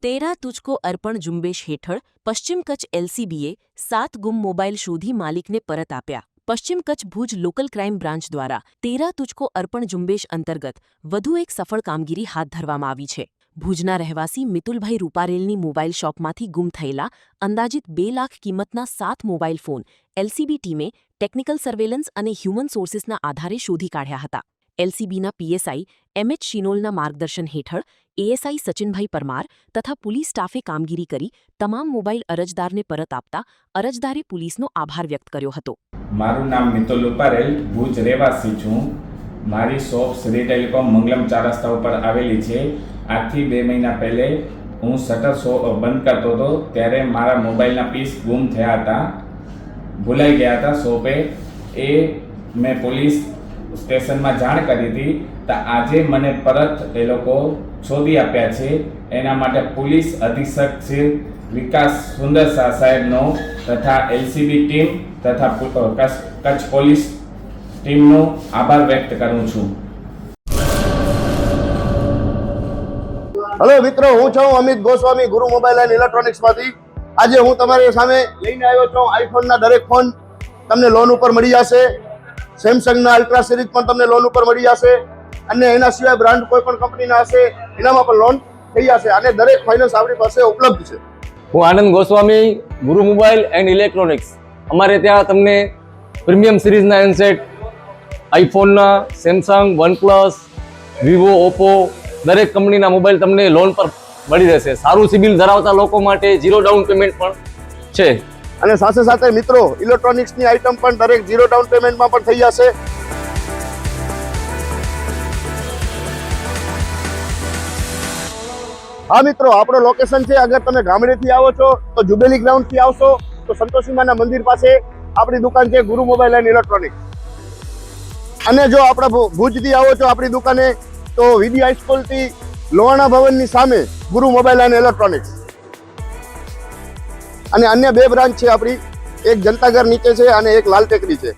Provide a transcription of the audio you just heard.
તેરા તુજકો અર્પણ ઝુંબેશ હેઠળ પશ્ચિમ કચ્છ એલસીબીએ 7 ગુમ મોબાઈલ શોધી માલિકને પરત આપ્યા. પશ્ચિમ Kutch Bhuj local crime branch દ્વારા તેરા તુજકો અર્પણ ઝુંબેશ અંતર્ગત વધુ એક સફળ કામગીરી હાથ ધરવામાં આવી છે. ભુજના રહેવાસી મિતુલભાઈ રૂપારેલની મોબાઈલ શોપમાંથી ગુમ થયેલા અંદાજિત 2 લાખ કિંમતના 7 મોબાઈલ ફોન એલસીબી ટીમે ટેકનિકલ સર્વેલન્સ અને હ્યુમન સોર્સિસના આધારે શોધી કાઢ્યા હતા. એલસીબીના પીએસઆઈ એમએચ શિનોલના માર્ગદર્શન હેઠળ એએસઆઈ સચિનભાઈ પરમાર તથા પોલીસ સ્ટાફે કામગીરી કરી તમામ મોબાઈલ અરજદારને પરત આપતા અરજદારે પોલીસનો આભાર વ્યક્ત કર્યો હતો. મારું નામ મિતુલ રૂપારેલ, ભુજ રહેવાસી છું. મારી શોપ શ્રી ટેલિકોમ મંગલમ 4 રસ્તા ઉપર આવેલી છે. આજથી 2 મહિના પહેલે હું શટર બંધ કરતો હતો ત્યારે મારા મોબાઈલના પીસ ગુમ થયા હતા, ભૂલાઈ ગયા હતા શોપે. એ મેં પોલીસ સ્ટેશનમાં જાણ કરી હતી તો આજે મને પરત એ લોકો શોધી આપ્યા છે. એના માટે પોલીસ અધિક્ષક શ્રી વિકાસ સુંદર શાહ સાહેબનો તથા એલસીબી ટીમ તથા કચ્છ પોલીસ ટીમનો આભાર વ્યક્ત કરું છું. હેલો મિત્રો, હું છું અમિત ગોસ્વામી, ગુરુ મોબાઈલ એન્ડ ઇલેક્ટ્રોનિક્સમાંથી. આજે હું તમારી સામે લઈને આવ્યો છું આઈફોનના દરેક ફોન તમને લોન ઉપર મળી જશે. સેમસંગના અલ્ટ્રા સિરીઝ પણ તમને લોન ઉપર મળી જશે અને એના સિવાય બ્રાન્ડ કોઈ પણ કંપનીના હશે એનામાં પણ લોન થઈ જશે અને દરેક ફાઇનાન્સ આપણી પાસે ઉપલબ્ધ છે. હું આનંદ ગોસ્વામી, ગુરુ મોબાઈલ એન્ડ ઇલેક્ટ્રોનિક્સ. અમારે ત્યાં તમને પ્રીમિયમ સિરીઝના હેન્ડસેટ, આઈફોનના, સેમસંગ, વનપ્લસ, વિવો, ઓપ્પો દરેક કંપનીના મોબાઈલ તમને લોન પર મળી રહેશે. સારું સિબિલ ધરાવતા લોકો માટે 0 ડાઉન પેમેન્ટ પણ છે. અને સાથે સાથે મિત્રો ઇલેક્ટ્રોનિક્સની આઇટમ પણ દરેક 0 ડાઉન પેમેન્ટમાં પણ થઈ જશે. હા મિત્રો, આપણો લોકેશન છે, અગર તમે ગામડેથી આવો છો તો જુબેલી ગ્રાઉન્ડથી આવશો તો સંતોષીમાના મંદિર પાસે આપણી દુકાન છે ગુરુ મોબાઈલ એન્ડ ઇલેક્ટ્રોનિક્સ. અને જો આપણા ભુજથી આવો છો આપણી દુકાને તો વીડી હાઈસ્કૂલથી લોહાણા ભવનની સામે ગુરુ મોબાઈલ એન્ડ ઇલેક્ટ્રોનિક્સ. અને અન્ય 2 બ્રાન્ચ છે આપણી, એક જનતાગર નીચે છે અને એક લાલ ટેકરી છે.